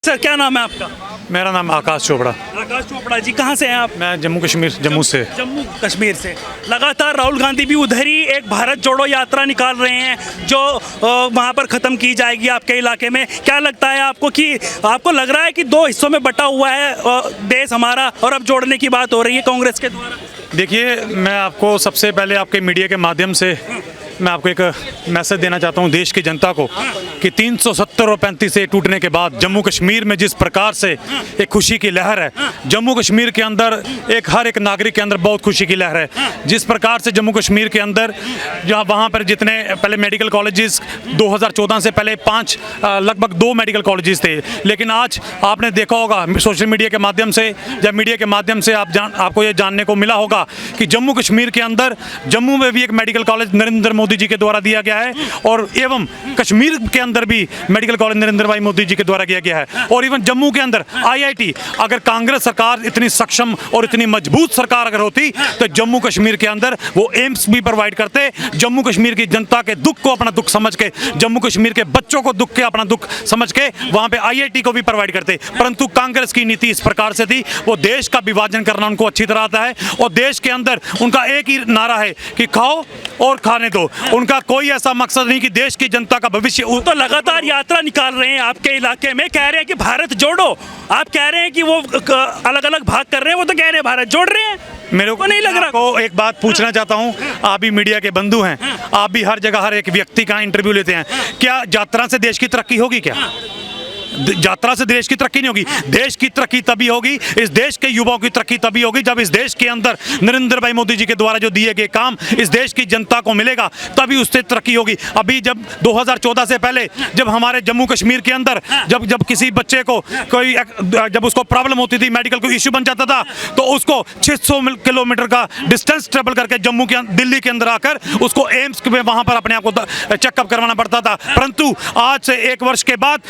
Sir क्या नाम है आपका? मेरा नाम आकाश चोपड़ा। आकाश चोपड़ा जी, कहाँ से हैं आप? मैं जम्मू कश्मीर जम्मू से। जम्मू कश्मीर से। लगातार राहुल गांधी भी उधर ही एक भारत जोड़ो यात्रा निकाल रहे हैं जो वहाँ पर ख़त्म की जाएगी आपके इलाके में। क्या लगता है आपको कि आपको लग रहा है कि दो हिस्सों में बटा हुआ है देश हमारा और अब जोड़ने की बात हो रही है कांग्रेस के द्वारा? देखिए, मैं आपको सबसे पहले आपके मीडिया के माध्यम से मैं आपको एक मैसेज देना चाहता हूं देश की जनता को कि 370 और 35 से टूटने के बाद जम्मू कश्मीर में जिस प्रकार से एक खुशी की लहर है, जम्मू कश्मीर के अंदर हर एक नागरिक के अंदर बहुत खुशी की लहर है। जिस प्रकार से जम्मू कश्मीर के अंदर जहाँ वहाँ पर जितने पहले मेडिकल कॉलेजेस 2014 से पहले लगभग 2 मेडिकल कॉलेजेस थे, लेकिन आज आपने देखा होगा सोशल मीडिया के माध्यम से या मीडिया के माध्यम से आपको ये जानने को मिला होगा कि जम्मू कश्मीर के अंदर जम्मू में भी एक मेडिकल कॉलेज नरेंद्र मोदी जी के द्वारा दिया गया है और एवं कश्मीर के अंदर भी मेडिकल कॉलेज नरेंद्र भाई मोदी जी के द्वारा किया गया है। और इवन जम्मू के अंदर IIT, अगर कांग्रेस सरकार इतनी सक्षम और इतनी मजबूत सरकार अगर होती तो जम्मू कश्मीर के अंदर वो एम्स भी प्रोवाइड करते। जम्मू कश्मीर की जनता के दुख को अपना दुख समझ के, जम्मू कश्मीर के बच्चों को दुख के अपना दुख समझ के वहां पे IIT को भी प्रोवाइड करते। परंतु कांग्रेस की नीति इस प्रकार से थी, वो देश का विभाजन करना उनको अच्छी तरह आता है और देश के अंदर उनका एक ही नारा है कि खाओ और खाने दो। उनका कोई ऐसा मकसद नहीं कि देश की जनता का भविष्य। तो लगातार यात्रा निकाल रहे हैं आपके इलाके में, कह रहे हैं कि भारत जोड़ो। आप कह रहे हैं कि वो अलग अलग भाग कर रहे हैं, वो तो कह रहे हैं भारत जोड़ रहे हैं। मेरे को नहीं लग रहा। आपको एक बात पूछना चाहता हूं, आप भी मीडिया के बंधु हैं, आप भी हर जगह हर एक व्यक्ति का इंटरव्यू लेते हैं, क्या यात्रा से देश की तरक्की होगी? क्या यात्रा से देश की तरक्की नहीं होगी? देश की तरक्की तभी होगी, इस देश के युवाओं की तरक्की तभी होगी जब इस देश के अंदर नरेंद्र भाई मोदी जी के द्वारा जो दिए गए काम इस देश की जनता को मिलेगा, तभी उससे तरक्की होगी। अभी जब 2014 से पहले जब हमारे जम्मू कश्मीर के अंदर जब किसी बच्चे को कोई जब उसको प्रॉब्लम होती थी, मेडिकल कोई इश्यू बन जाता था, तो उसको 600 किलोमीटर का डिस्टेंस ट्रेवल करके दिल्ली के अंदर आकर उसको एम्स में वहां पर अपने आप को चेकअप करवाना पड़ता था। परंतु आज से 1 वर्ष के बाद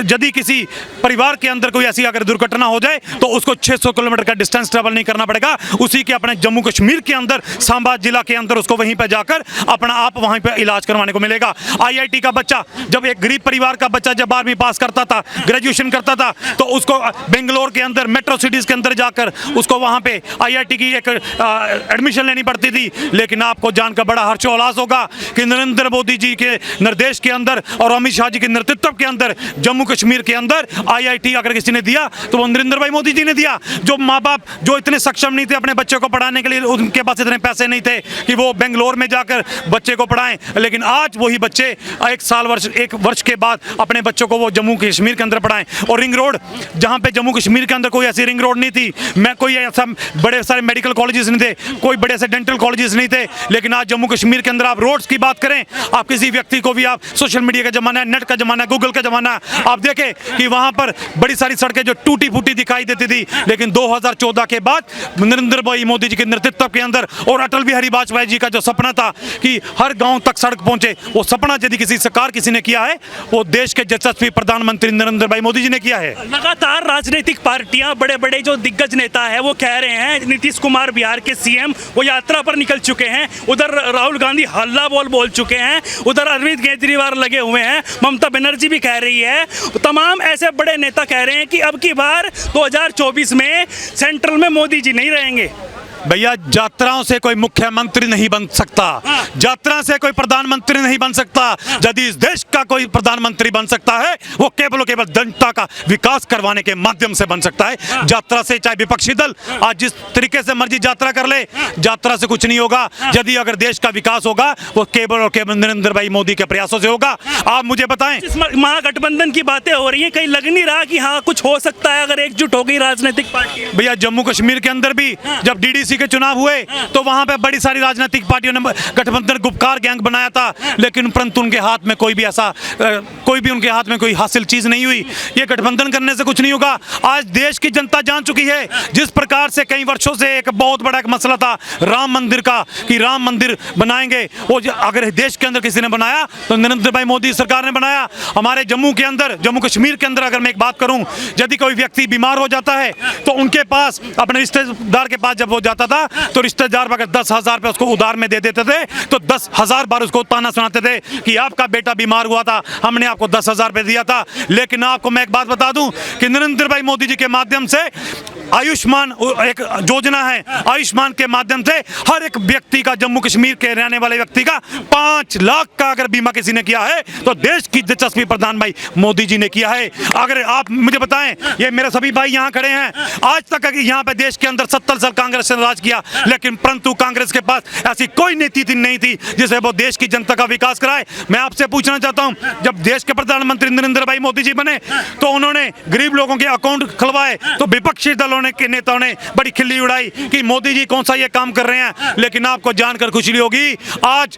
यदि किसी परिवार के अंदर कोई ऐसी अगर दुर्घटना हो जाए तो उसको 600 किलोमीटर का डिस्टेंस ट्रेवल नहीं करना पड़ेगा, उसी के अपने जम्मू कश्मीर के अंदर सांबा जिला के अंदर उसको वहीं पे जाकर अपना आप वहीं पे इलाज करवाने को मिलेगा। IIT का बच्चा, जब एक गरीब परिवार का बच्चा जब 12वीं पास करता था, ग्रेजुएशन करता था, तो उसको बेंगलोर के अंदर मेट्रो सिटीज के अंदर जाकर उसको वहां पे IIT की एक एडमिशन लेनी पड़ती थी। लेकिन आपको जानकर बड़ा हर्षोल्लास होगा कि नरेंद्र मोदी जी के निर्देश के अंदर और अमित शाह जी के नेतृत्व के अंदर जम्मू कश्मीर के अंदर IIT अगर किसी ने दिया तो वो नरेंद्र भाई मोदी जी ने दिया। जो माँ बाप जो इतने सक्षम नहीं थे अपने बच्चे को पढ़ाने के लिए, उनके पास इतने पैसे नहीं थे कि वो बेंगलोर में जाकर बच्चे को पढ़ाएं, लेकिन आज वही बच्चे 1 वर्ष के बाद अपने बच्चों को वो जम्मू कश्मीर के अंदर पढ़ाएं। और रिंग रोड, जहाँ पे जम्मू कश्मीर के अंदर कोई ऐसी रिंग रोड नहीं थी, मैं कोई ऐसा बड़े सारे मेडिकल कॉलेजेस नहीं थे, कोई बड़े ऐसे डेंटल कॉलेजेस नहीं थे, लेकिन आज जम्मू कश्मीर के अंदर आप रोड्स की बात करें, आप किसी व्यक्ति को भी, आप सोशल मीडिया का जमाना है, नेट का जमाना है, गूगल का जमाना है, आप देखें कि वहां पर बड़ी सारी सड़कें जो टूटी फूटी दिखाई देती थी, लेकिन 2014 के बाद नरेंद्र भाई मोदी जी के नेतृत्व के अंदर और अटल बिहारी वाजपेयी जी का जो सपना था कि हर गांव तक सड़क पहुंचे, वो सपना यदि किसी सरकार किसी ने किया है, वो देश के यशस्वी प्रधानमंत्री नरेंद्र भाई मोदी जी ने किया है। लगातार राजनीतिक पार्टियां, बड़े बड़े जो दिग्गज नेता है वो कह रहे हैं, नीतीश कुमार बिहार के CM वो यात्रा पर निकल चुके हैं, उधर राहुल गांधी हल्ला बोल चुके हैं, उधर अरविंद केजरीवाल लगे हुए हैं, ममता बनर्जी भी कह रही है, तमाम ऐसे बड़े नेता कह रहे हैं कि अब की बार 2024 में सेंट्रल में मोदी जी नहीं रहेंगे। भैया, यात्राओं से कोई मुख्यमंत्री नहीं बन सकता, यात्रा से कोई प्रधानमंत्री नहीं बन सकता। यदि इस देश का कोई प्रधानमंत्री बन सकता है, वो केवल जनता का विकास करवाने के माध्यम से बन सकता है। यात्रा से चाहे विपक्षी दल आज जिस तरीके से मर्जी यात्रा कर ले, यात्रा से कुछ नहीं होगा। यदि अगर देश का विकास होगा, वो केवल और केवल नरेंद्र भाई मोदी के प्रयासों से होगा। आप मुझे बताएं, महागठबंधन की बातें हो रही है, कहीं लग नहीं रहा कि हाँ कुछ हो सकता है अगर एकजुट हो गई राजनीतिक पार्टी? भैया, जम्मू कश्मीर के अंदर भी जब DDC के चुनाव हुए तो वहां पे बड़ी सारी राजनीतिक पार्टियों ने गठबंधन गुपकार गैंग बनाया था, लेकिन परंतु उनके हाथ में कोई भी ऐसा कोई भी उनके हाथ में कोई हासिल चीज नहीं हुई। ये गठबंधन करने से कुछ नहीं होगा। आज देश की जनता जान चुकी है, जिस प्रकार से कई वर्षों से एक बहुत बड़ा एक मसला था राम मंदिर का, कि राम मंदिर बनाएंगे, वो अगर देश के अंदर किसी ने बनाया तो नरेंद्र भाई मोदी सरकार ने बनाया। हमारे जम्मू के अंदर, जम्मू कश्मीर के अंदर अगर मैं एक बात करूं, यदि कोई व्यक्ति बीमार हो जाता है तो उनके पास, अपने रिश्तेदार के पास जब वो जाता आता था तो रिश्तेदार अगर 10,000 रुपये उसको उधार में दे देते थे तो 10,000 बार उसको ताना सुनाते थे कि आपका बेटा बीमार हुआ था, हमने आपको 10,000 रुपये दिया था। लेकिन आपको मैं एक बात बता दूं कि नरेंद्र भाई मोदी जी के माध्यम से आयुष्मान एक योजना है, आयुष्मान के माध्यम से हर एक व्यक्ति का, जम्मू कश्मीर के रहने वाले व्यक्ति का 5 लाख का अगर बीमा किसी ने किया है तो देश की दिलचस्पी प्रधान भाई मोदी जी ने किया है। अगर आप मुझे बताएं, ये मेरे सभी भाई यहाँ खड़े हैं, आज तक यहाँ पे देश के अंदर 70 साल कांग्रेस ने राज किया, लेकिन परंतु कांग्रेस के पास ऐसी कोई नीति नहीं थी जिससे वो देश की जनता का विकास कराए। मैं आपसे पूछना चाहता हूँ, जब देश के प्रधानमंत्री नरेंद्र भाई मोदी जी बने तो उन्होंने गरीब लोगों के अकाउंट खुलवाए तो विपक्षी दलों के नेताओं ने बड़ी खिल्ली उड़ाई कि मोदी जी कौन सा ये काम कर रहे हैं। लेकिन आपको जानकर खुशी होगी, आज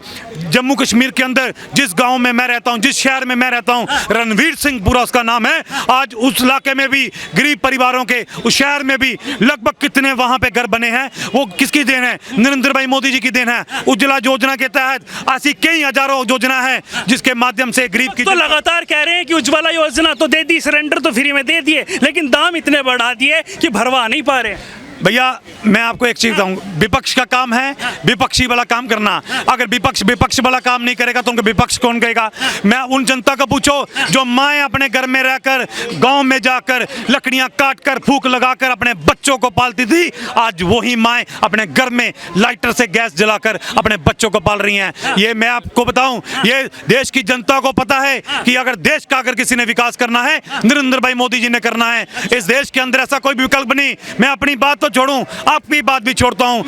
जम्मू कश्मीर के अंदर जिस गांव में मैं रहता हूं, जिस शहर में मैं रहता हूं, रणवीर सिंहपुरा उसका नाम है, आज उस इलाके में भी गरीब परिवारों के, उस शहर में भी लगभग कितने वहां पे घर बने हैं, वो किसकी देन है? नरेंद्र भाई मोदी जी की देन है। उज्ज्वला योजना के तहत ऐसी कई हजारों योजना है जिसके माध्यम से गरीब की तो लगातार कह रहे हैं कि उज्ज्वला योजना तो दे दी, सिलेंडर तो फ्री में दे दिए, लेकिन दाम इतने बढ़ा दिए कि भरवा नहीं पा रहे। भैया मैं आपको एक चीज बताऊं, विपक्ष का काम है विपक्षी वाला काम करना। अगर विपक्ष वाला काम नहीं करेगा तो उनको विपक्ष कौन कहेगा? मैं उन जनता को पूछो जो माएँ अपने घर में रहकर, गांव में जाकर लकड़ियां काट कर, फूक लगाकर अपने बच्चों को पालती थी, आज वही माएँ अपने घर में लाइटर से गैस जलाकर अपने बच्चों को पाल रही हैं। ये मैं आपको बताऊं, ये देश की जनता को पता है कि अगर देश का अगर किसी ने विकास करना है, नरेंद्र भाई मोदी जी ने करना है। इस देश के अंदर ऐसा कोई विकल्प नहीं। मैं अपनी बात तो छोड़ूं, आपकी बात भी छोड़ता हूं।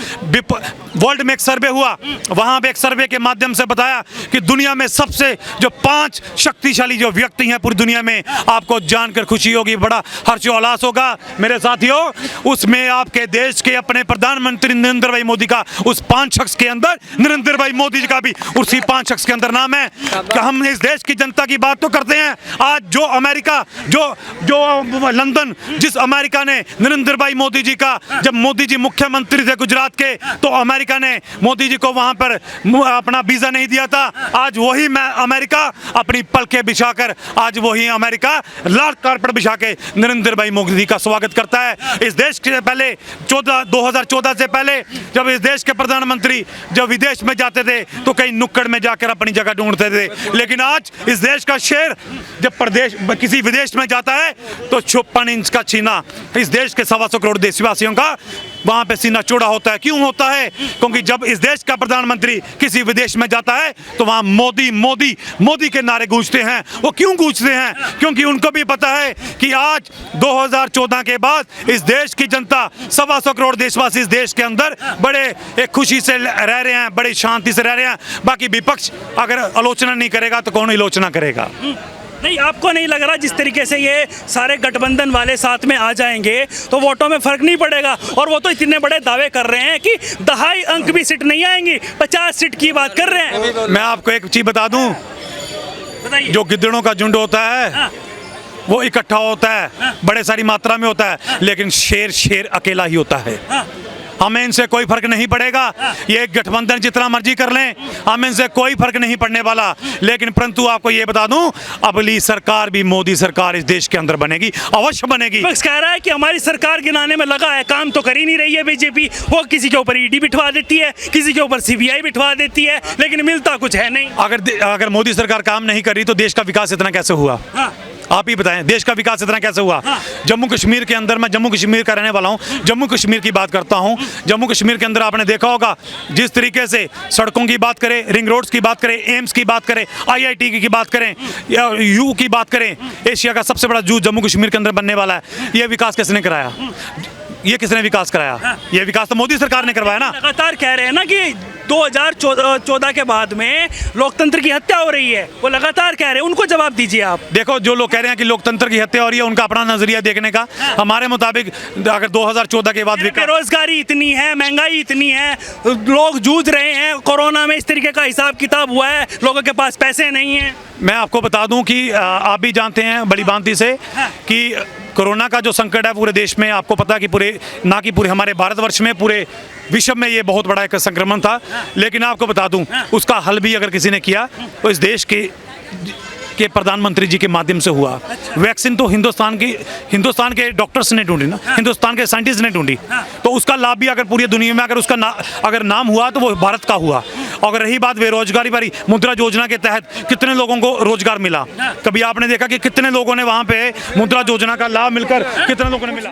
वर्ल्ड में एक सर्वे हुआ, वहां पे एक सर्वे के माध्यम से बताया कि दुनिया में सबसे जो 5 शक्तिशाली जो व्यक्ति हैं पूरी दुनिया में, आपको जानकर खुशी होगी, बड़ा हर्षोल्लास होगा मेरे साथियों। उसमें आपके देश के अपने प्रधानमंत्री नरेंद्र भाई मोदी का, उस 5 शख्स के अंदर नरेंद्र भाई मोदी जी का भी उसी 5 शख्स के अंदर नाम है। कि हम इस देश की जनता की बात तो करते हैं। आज जो अमेरिका, जो लंदन, जिस अमेरिका ने नरेंद्र भाई मोदी जी का, जब मोदी जी मुख्यमंत्री थे गुजरात के, तो अमेरिका ने मोदी जी को वहां पर अपना वीजा नहीं दिया था। आज वही मैं अमेरिका अपनी पलकें बिछाकर, आज वही अमेरिका लाल कारपेट बिछा के नरेंद्र भाई मोदी जी का स्वागत करता है। इस देश के पहले 2014 से पहले जब इस देश के प्रधानमंत्री जब विदेश में जाते थे तो कई नुक्कड़ में जाकर अपनी जगह ढूंढते थे, लेकिन आज इस देश का शेर जब प्रदेश किसी विदेश में जाता है तो 56 इंच का सीना इस देश के 125 करोड़ देशवासियों का वहां पे सीना चौड़ा होता है। क्यों होता है? क्योंकि जब इस देश का प्रधानमंत्री किसी विदेश में जाता है तो वहां मोदी मोदी मोदी के नारे गूंजते हैं। वो क्यों गूंजते हैं? क्योंकि उनको भी पता है कि आज 2014 के बाद इस देश की जनता, 125 करोड़ देशवासी इस देश के अंदर बड़े एक खुशी से रह रहे हैं, बड़ी शांति से रह रहे हैं। बाकी विपक्ष अगर आलोचना नहीं करेगा तो कौन आलोचना करेगा? नहीं, आपको नहीं लग रहा जिस तरीके से ये सारे गठबंधन वाले साथ में आ जाएंगे तो वोटों में फर्क नहीं पड़ेगा? और वो तो इतने बड़े दावे कर रहे हैं कि 2.5 अंक भी सीट नहीं आएंगी, 50 सीट की बात कर रहे हैं। मैं आपको एक चीज बता दूं, बताइए। जो गिद्दड़ों का झुंड होता है हाँ। वो इकट्ठा होता है, बड़े सारी मात्रा में होता है, लेकिन शेर अकेला ही होता है। हाँ। हमें इनसे कोई फर्क नहीं पड़ेगा। ये गठबंधन जितना मर्जी कर लें, हमें इनसे कोई फर्क नहीं पड़ने वाला। लेकिन परंतु आपको ये बता दूं, अगली सरकार भी मोदी सरकार इस देश के अंदर बनेगी, अवश्य बनेगी। विपक्ष कह रहा है कि हमारी सरकार गिनाने में लगा है, काम तो कर ही नहीं रही है बीजेपी। वो किसी के ऊपर ईडी बिठवा देती है, किसी के ऊपर सीबीआई बिठवा देती है, लेकिन मिलता कुछ है नहीं। अगर मोदी सरकार काम नहीं कर रही तो देश का विकास इतना कैसे हुआ? हाँ। आप ही बताएं, देश का विकास इतना कैसे हुआ? हाँ। जम्मू कश्मीर के अंदर, मैं जम्मू कश्मीर का रहने वाला हूं, जम्मू कश्मीर की बात करता हूं। जम्मू कश्मीर के अंदर आपने देखा होगा जिस तरीके से सड़कों की बात करें, रिंग रोड्स की बात करें, एम्स की बात करें, IIT की बात करें या यू की बात करें, एशिया का सबसे बड़ा जू जम्मू कश्मीर के अंदर बनने वाला है। यह विकास किसने कराया? ये किसने विकास कराया? ये विकास तो मोदी सरकार ने करवाया ना। लगातार कह रहे हैं ना कि 2014 के बाद में लोकतंत्र की हत्या हो रही है, वो लगातार कह रहे हैं, उनको जवाब दीजिए आप। देखो, जो लोग कह रहे हैं कि लोकतंत्र की हत्या हो रही है, उनका अपना नजरिया देखने का। हमारे मुताबिक अगर 2014 के बाद बेरोजगारी इतनी है, महंगाई इतनी है, लोग जूझ रहे हैं, कोरोना में इस तरीके का हिसाब किताब हुआ है, लोगों के पास पैसे नहीं है। मैं आपको बता दूं कि आप भी जानते हैं बड़ी भांति से कि कोरोना का जो संकट है पूरे देश में, आपको पता है कि पूरे ना कि पूरे हमारे भारतवर्ष में, पूरे विश्व में ये बहुत बड़ा एक संक्रमण था। लेकिन आपको बता दूं, उसका हल भी अगर किसी ने किया तो इस देश के कि प्रधानमंत्री जी के माध्यम से हुआ। वैक्सीन तो हिंदुस्तान के डॉक्टर्स ने ढूंढी ना, हिंदुस्तान के साइंटिस्ट ने ढूंढी, तो उसका लाभ भी अगर पूरी दुनिया में अगर उसका अगर नाम हुआ तो वो भारत का हुआ। अगर रही बात बेरोजगारी पर, मुद्रा योजना के तहत कितने लोगों को रोजगार मिला? कभी आपने देखा कि कितने लोगों ने वहां पे मुद्रा योजना का लाभ मिलकर कितने लोगों ने मिला?